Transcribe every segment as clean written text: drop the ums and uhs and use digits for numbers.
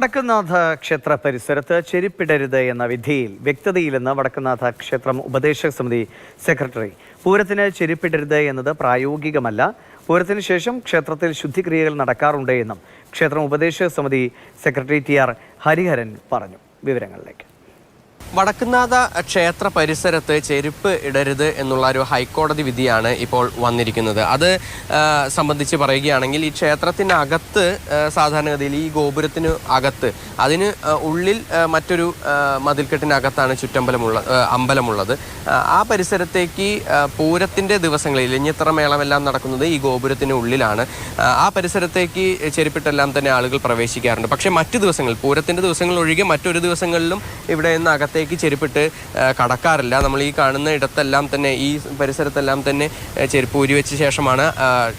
വടക്കുംനാഥ ക്ഷേത്ര പരിസരത്ത് ചെരുപ്പിടരുത് എന്ന വിധിയിൽ വ്യക്തതയില്ലെന്ന് വടക്കുംനാഥ ക്ഷേത്രം ഉപദേശക സമിതി സെക്രട്ടറി. പൂരത്തിന് ചെരുപ്പിടരുത് എന്നത് പ്രായോഗികമല്ല. പൂരത്തിന് ശേഷം ക്ഷേത്രത്തിൽ ശുദ്ധിക്രിയകൾ നടക്കാറുണ്ട് എന്നും ക്ഷേത്രം ഉപദേശക സമിതി സെക്രട്ടറി TR ഹരിഹരൻ പറഞ്ഞു. വിവരങ്ങളിലേക്ക്. വടക്കുംനാഥ ക്ഷേത്ര പരിസരത്ത് ചെരുപ്പ് ഇടരുത് എന്നുള്ള ഒരു ഹൈക്കോടതി വിധിയാണ് ഇപ്പോൾ വന്നിരിക്കുന്നത്. അത് സംബന്ധിച്ച് പറയുകയാണെങ്കിൽ ഈ ക്ഷേത്രത്തിനകത്ത് സാധാരണഗതിയിൽ ഈ ഗോപുരത്തിന് അകത്ത് അതിന് ഉള്ളിൽ മറ്റൊരു മതിൽക്കെട്ടിനകത്താണ് അമ്പലമുള്ളത്. ആ പരിസരത്തേക്ക് പൂരത്തിൻ്റെ ദിവസങ്ങളിൽ ഇഞ്ഞിത്തറ മേളമെല്ലാം നടക്കുന്നത് ഈ ഗോപുരത്തിന് ഉള്ളിലാണ്. ആ പരിസരത്തേക്ക് ചെരുപ്പിട്ടെല്ലാം തന്നെ ആളുകൾ പ്രവേശിക്കാറുണ്ട്. പക്ഷേ മറ്റു ദിവസങ്ങൾ പൂരത്തിൻ്റെ ദിവസങ്ങൾ ഒഴികെ മറ്റൊരു ദിവസങ്ങളിലും ഇവിടെ നിന്ന് അകത്തേക്ക് ചെരുപ്പിട്ട് കടക്കാറില്ല. നമ്മൾ ഈ കാണുന്ന ഇടത്തെല്ലാം തന്നെ ഈ പരിസരത്തെല്ലാം തന്നെ ചെരുപ്പ് ഊരിവെച്ച ശേഷമാണ്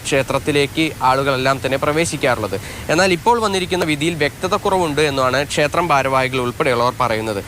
ക്ഷേത്രത്തിലേക്ക് ആളുകളെല്ലാം തന്നെ പ്രവേശിക്കാറുള്ളത്. എന്നാൽ ഇപ്പോൾ വന്നിരിക്കുന്ന വിധിയിൽ വ്യക്തത കുറവുണ്ട് എന്നാണ് ക്ഷേത്രം ഭാരവാഹികൾ ഉൾപ്പെടെയുള്ളവർ പറയുന്നത്.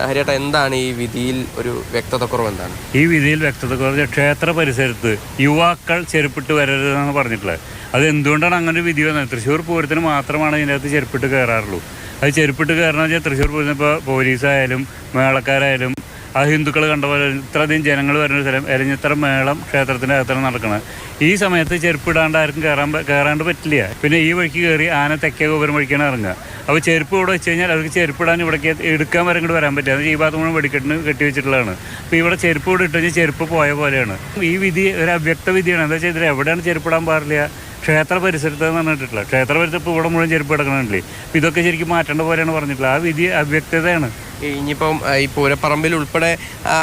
ഹരിയേട്ട, എന്താണ് ഈ വിധിയിൽ ഒരു വ്യക്തത കുറവ്? എന്താണ് ഈ വിധിയിൽ വ്യക്തത കുറവ്? ക്ഷേത്ര പരിസരത്ത് യുവാക്കൾ ചെരുപ്പിട്ട് വരരുതെന്നാണ് പറഞ്ഞിട്ടുള്ളത്. അത് എന്തുകൊണ്ടാണ് അങ്ങനെ ഒരു വിധി വന്നത്? തൃശ്ശൂർ പൂരത്തിന് മാത്രമാണ് ഇതിനകത്ത് ചെരുപ്പിട്ട് കയറാറുള്ളൂ. അത് ചെരുപ്പിട്ട് കയറണമെന്ന് വെച്ചാൽ തൃശ്ശൂർ പൂരത്തിന് ഇപ്പോൾ പോലീസായാലും മേളക്കാരായാലും ആ ഹിന്ദുക്കൾ കണ്ട പോലെ ഇത്രയധികം ജനങ്ങൾ വരുന്ന സ്ഥലം എലഞ്ഞിത്തറ മേളം ക്ഷേത്രത്തിൻ്റെ അകത്താണ് നടക്കുന്നത്. ഈ സമയത്ത് ചെരുപ്പിടാണ്ട് ആർക്കും കയറാണ്ട് പറ്റില്ല. പിന്നെ ഈ വഴിക്ക് കയറി ആന തെക്കേ ഗോപുരം വഴിക്കാണ് ഇറങ്ങുക. അപ്പോൾ ചെരുപ്പ് ഇവിടെ വെച്ച് കഴിഞ്ഞാൽ അവർക്ക് ചെരുപ്പിടാൻ ഇവിടേക്ക് എടുക്കാൻ വരെ ഇങ്ങോട്ട് വരാൻ പറ്റില്ല. അത് ഈ ഭാഗത്ത് മുഴുവൻ വെടിക്കെട്ടിന് കെട്ടി വെച്ചിട്ടുള്ളതാണ്. അപ്പോൾ ഇവിടെ ചെരുപ്പ് ഇവിടെ ഇട്ട് കഴിഞ്ഞാൽ ചെരുപ്പ് പോയ പോലെയാണ്. ഈ വിധി ഒരു അവ്യക്ത വിധിയാണ്. എന്താ വെച്ചാൽ ഇതിൽ എവിടെയാണ് ചെരുപ്പിടാൻ പാടില്ല? ക്ഷേത്ര പരിസരത്ത് പറഞ്ഞിട്ടില്ല. ക്ഷേത്ര പരിസരത്ത് ഇപ്പോൾ ഇവിടെ മുഴുവൻ ചെരുപ്പ് കിടക്കണമല്ലേ. അപ്പോൾ ഇതൊക്കെ ശരിക്കും മാറ്റേണ്ട പോലെയാണ് പറഞ്ഞിട്ടുള്ളത്. ആ വിധി അവ്യക്തതയാണ്. ഇനിയിപ്പം ഈ പൂരപ്പറമ്പിൽ ഉൾപ്പെടെ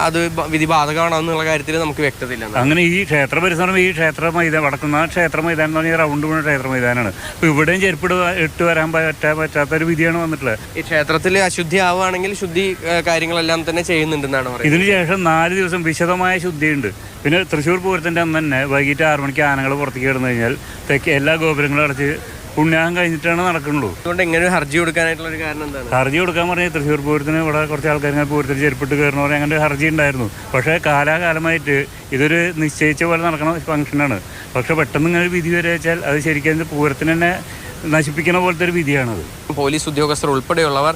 അത് വിധി ബാധകമാണോ എന്നുള്ള കാര്യത്തിൽ നമുക്ക് വ്യക്തതയില്ല. അങ്ങനെ ഈ ക്ഷേത്ര പരിസരം ഈ ക്ഷേത്ര മൈതാനം വടക്കുന്ന ക്ഷേത്ര മൈതാനം എന്ന് പറഞ്ഞാൽ റൗണ്ട് മുഴുവൻ ക്ഷേത്ര മൈതാനമാണ്. അപ്പോൾ ഇവിടെയും ചെരുപ്പിട് ഇട്ട് വരാൻ പറ്റാത്തൊരു വിധിയാണ് വന്നിട്ടുള്ളത്. ഈ ക്ഷേത്രത്തിൽ അശുദ്ധി ആവുകയാണെങ്കിൽ ശുദ്ധി കാര്യങ്ങളെല്ലാം തന്നെ ചെയ്യുന്നുണ്ടെന്നാണ് പറയുന്നത്. ഇതിന് ശേഷം 4 ദിവസം വിശദമായ ശുദ്ധിയുണ്ട്. പിന്നെ തൃശ്ശൂർ പൂരത്തിൻ്റെ അന്ന് തന്നെ വൈകിട്ട് 6 മണിക്ക് ആനകൾ പുറത്തേക്ക് കിടന്നു കഴിഞ്ഞാൽ തെക്ക് എല്ലാ ഗോപുരങ്ങളും അടച്ച് പുണ്യാഹം കഴിഞ്ഞിട്ടാണ് നടക്കുള്ളൂ. അതുകൊണ്ട് എങ്ങനെ ഹർജി കൊടുക്കാനായിട്ടുള്ള ഒരു കാരണം എന്താണ്? ഹർജി കൊടുക്കാൻ പറഞ്ഞാൽ തൃശ്ശൂർ പൂരത്തിന് ഇവിടെ കുറച്ച് ആൾക്കാർ പൂരത്തിൽ ചെരുപ്പിട്ട് കയറുന്ന പോലെ അങ്ങനെ ഹർജി ഉണ്ടായിരുന്നു. പക്ഷേ കാലാകാലമായിട്ട് ഇതൊരു നിശ്ചയിച്ച പോലെ നടക്കുന്ന ഫംഗ്ഷനാണ്. പക്ഷെ പെട്ടെന്ന് ഇങ്ങനെ വിധി വരെ വെച്ചാൽ അത് ശരിക്കും പൂരത്തിന് തന്നെ നശിപ്പിക്കുന്ന പോലത്തെ ഒരു വിധിയാണത്. പോലീസ് ഉദ്യോഗസ്ഥർ ഉൾപ്പെടെയുള്ളവർ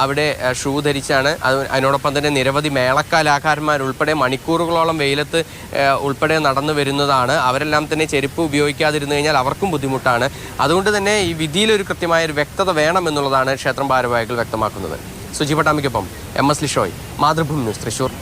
അവിടെ ഷൂ ധരിച്ചാണ്. അതിനോടൊപ്പം തന്നെ നിരവധി മേളക്കാലാകാരന്മാരുൾപ്പെടെ മണിക്കൂറുകളോളം വെയിലത്ത് ഉൾപ്പെടെ നടന്നു വരുന്നതാണ്. അവരെല്ലാം തന്നെ ചെരുപ്പ് ഉപയോഗിക്കാതിരുന്നു കഴിഞ്ഞാൽ അവർക്കും ബുദ്ധിമുട്ടാണ്. അതുകൊണ്ട് തന്നെ ഈ വിധിയിലൊരു കൃത്യമായ ഒരു വ്യക്തത വേണമെന്നുള്ളതാണ് ക്ഷേത്രം ഭാരവാഹികൾ വ്യക്തമാക്കുന്നത്. സുജി പട്ടാമിക്കൊപ്പം MS ലിഷോയ്, മാതൃഭൂമി ന്യൂസ്, തൃശ്ശൂർ.